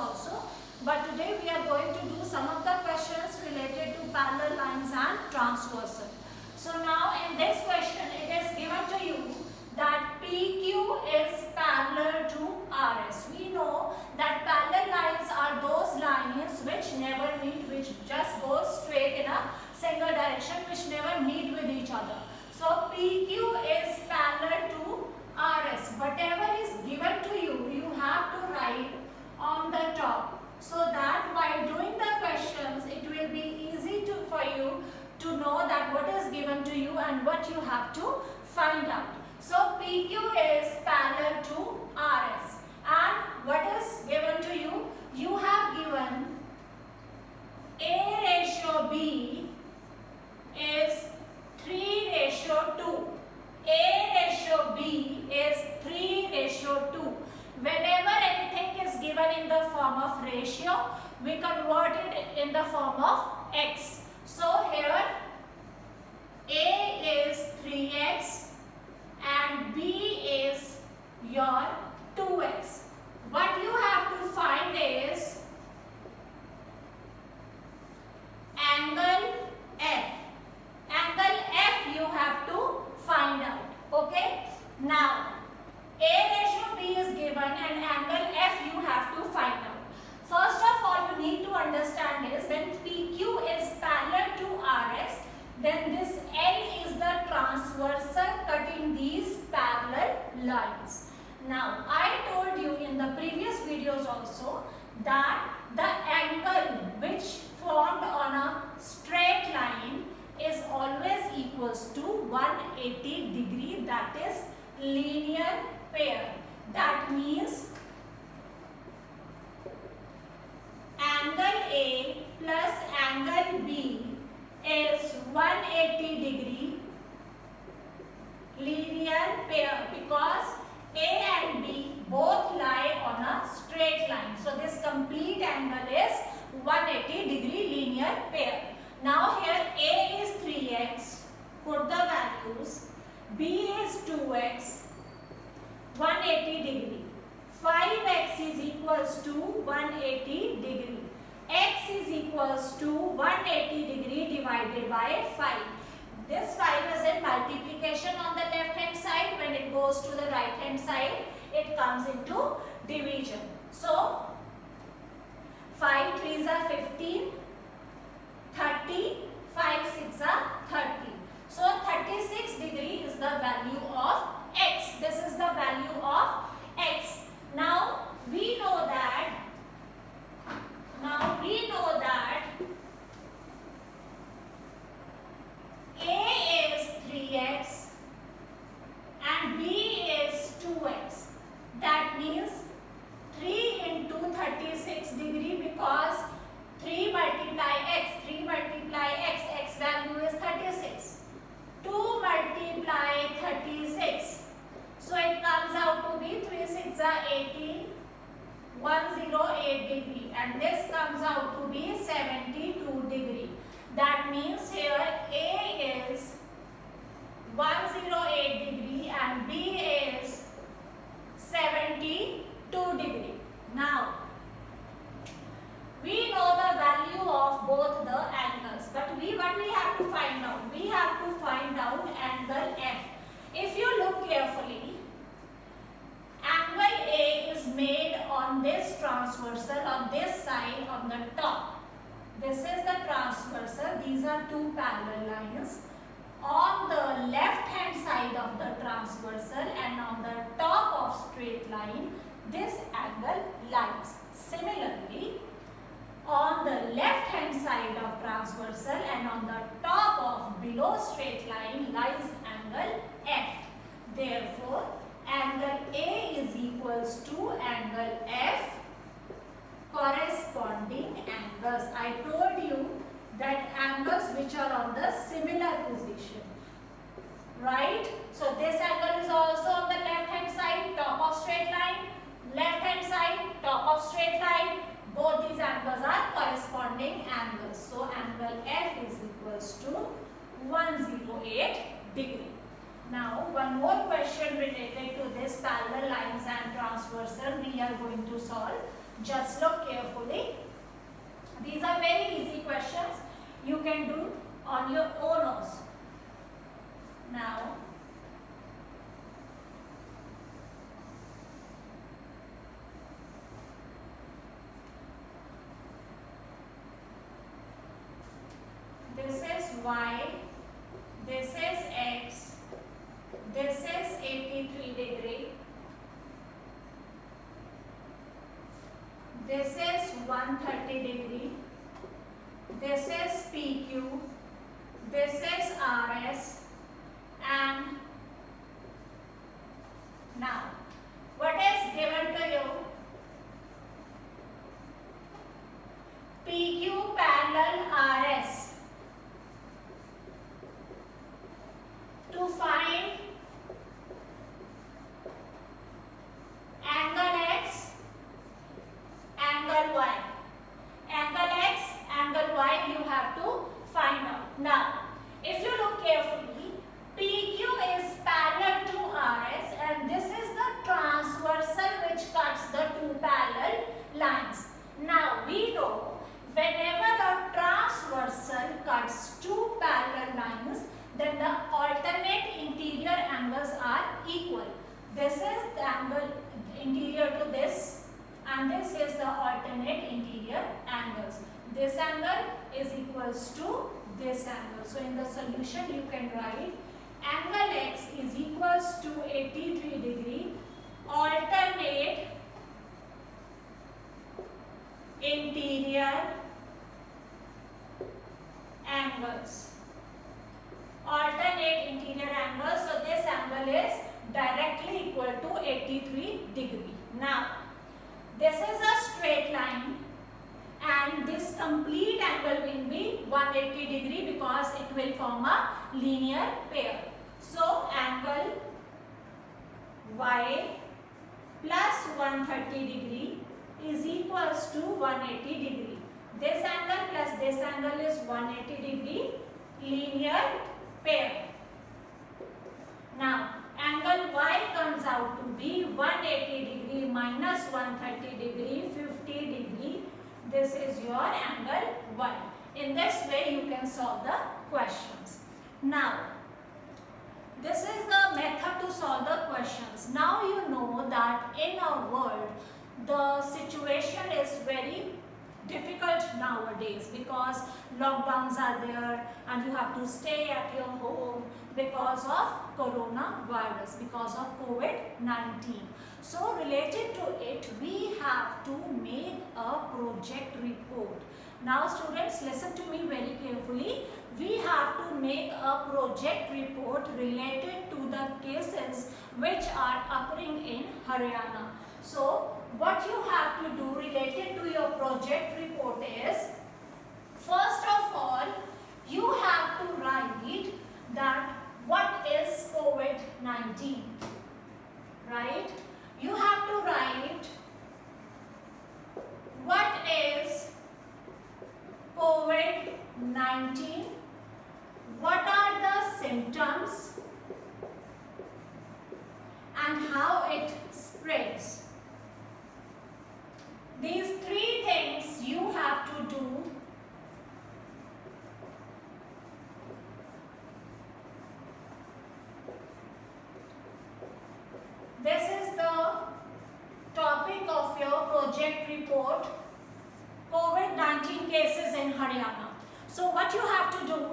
also. But today we are going to do some of the questions related to parallel lines and transversal. So now in this question it is given to you that PQ is parallel to RS. We know that parallel lines are those lines which never meet, which just go straight in a single direction, which never meet with each other. So PQ is parallel to RS. Whatever is given to you, you have to write on the top, so that while doing the questions it will be easy for you to know that what is given to you and what you have to find out. So PQ is parallel to RS, and what is given to you? You have given A ratio B is 3:2. A ratio B is 3:2. Whenever anything is given in the form of ratio, we convert it in the form of x. So here A is 3x and B is your 2x. What you have to find is angle F. Angle F you have to find out. Okay? Now, A ratio B is given and angle F you have to find out. First of all, you need to understand is when PQ is parallel to RS, then this L is the transversal cutting these parallel lines. Now, I told you in the previous videos also that the angle which formed on a straight line is always equals to 180 degree, that is linear pair. That means angle A plus angle B is 180 degree linear pair, because A and B both lie on a straight line. So this complete angle is 180 degree linear pair. Now here A is 3x, put the values, B is 2x, 180 degree. 5x is equals to 180 degree. X is equals to 180 degree divided by 5. This 5 is in multiplication on the left hand side. When it goes to the right hand side, it comes into division. So 5 3s are 15, 30, 5 6 are 30. So 36 degree is the value of x. This is the value of x. Now we know that A is 3x and B is 2x. That means 3 into 36 degree, because 3 multiply x, x value is 36. 2 multiply 36. So it comes out to be 3 6 are 18, 108 degree, and this comes out to be 72 degree. That means here A is 108 degree and B is 72 degree. Now, we know the value of both the angles, but what we have to find out? We have to find out angle F. If you look carefully, angle A is made on this transversal, on this side, on the top. This is the transversal. These are two parallel lines. On the left hand side of the transversal and on the top of straight line, this angle lies. Similarly, on the left hand side of transversal and on the top of below straight line lies angle F. Therefore, angle A is equals to angle F, corresponding angles. I told you that angles which are on the similar position, right? So this angle is also on the left hand side, top of straight line, left hand side, top of straight line. Both these angles are corresponding angles. So angle F is equals to 108 degree. Now one more question related to this parallel lines and transversal we are going to solve. Just look carefully. These are very easy questions. You can do on your own also. Now, this is y, this is x, this is 83 degree, this is 130 degree, this is PQ, this is RS, and now what is given to you? PQ parallel RS. To find angle x, angle y. Angle x, angle y you have to find out. Now, if you look carefully, PQ is parallel to RS and this is the transversal which cuts the two parallel lines. Now, we know whenever a transversal cuts two parallel lines, then the alternate interior angles are equal. This is the angle interior to this and this is the alternate interior angles. This angle is equals to this angle. So in the solution you can write angle x is equals to 83 degree alternate interior angles. Alternate interior angle, so this angle is directly equal to 83 degree. Now, this is a straight line and this complete angle will be 180 degree because it will form a linear pair. So, angle y plus 130 degree is equals to 180 degree. This angle plus this angle is 180 degree linear pair. Now, angle y comes out to be 180 degree minus 130 degree, 50 degree. This is your angle y. In this way, you can solve the questions. Now, this is the method to solve the questions. Now, you know that in our world, the situation is very difficult nowadays because lockdowns are there and you have to stay at your home because of coronavirus, because of COVID-19. So related to it, we have to make a project report. Now students, listen to me very carefully. We have to make a project report related to the cases which are occurring in Haryana. So what you have to do related to your project report is, first of all, you have to write that what is COVID-19, right? You have to write what is COVID-19, what are the symptoms and how it spreads. These three things you have to do This is the topic of your project report, COVID-19 cases in Haryana. So what you have to do,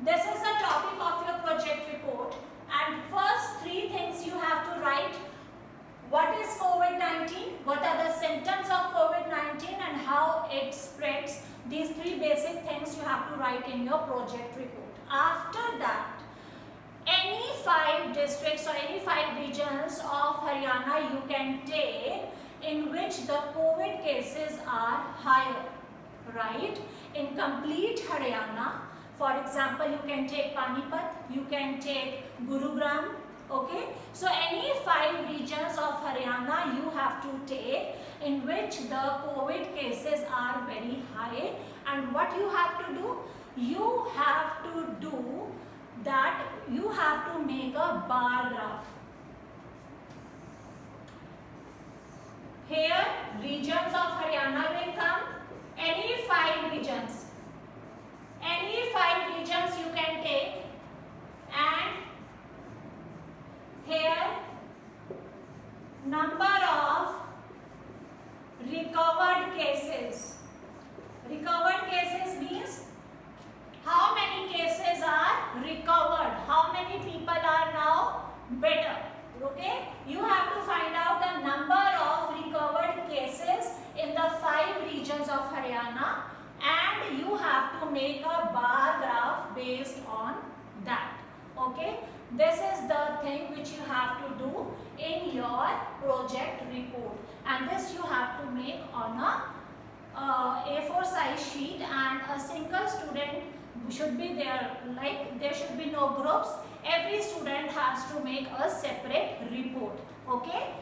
this is the topic of your project report, and first three things you have to write. What is COVID-19? What are the symptoms of COVID-19 and how it spreads? These three basic things you have to write in your project report. After that, any 5 districts or any 5 regions of Haryana you can take in which the COVID cases are higher, right? In complete Haryana, for example, you can take Panipat, you can take Gurugram, okay? So any 5 regions of Haryana you have to take in which the COVID cases are very high, and what you have to do? You have to do that you have to make a bar graph. Here regions of Haryana will come. Any 5 regions. Any 5 regions you can take, and here number of recovered cases. Recovered cases means how many cases are recovered, how many people are now better. Okay, you have to find out the number of recovered cases in the 5 regions of Haryana, and you have to make a bar graph based on that. Okay, this is the thing which you have to do in your project report, and this you have to make on a A4 size sheet, and a single student should be there, like there should be no groups. Every student has to make a separate report. Okay,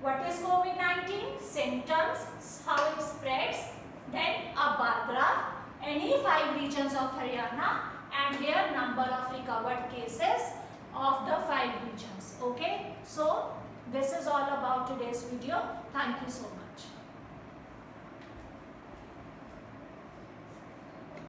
what is COVID-19? Symptoms, how it spreads, then a bar graph, any 5 regions of Haryana, and here number of recovered cases of the 5 regions. Okay, so this is all about today's video. Thank you so much.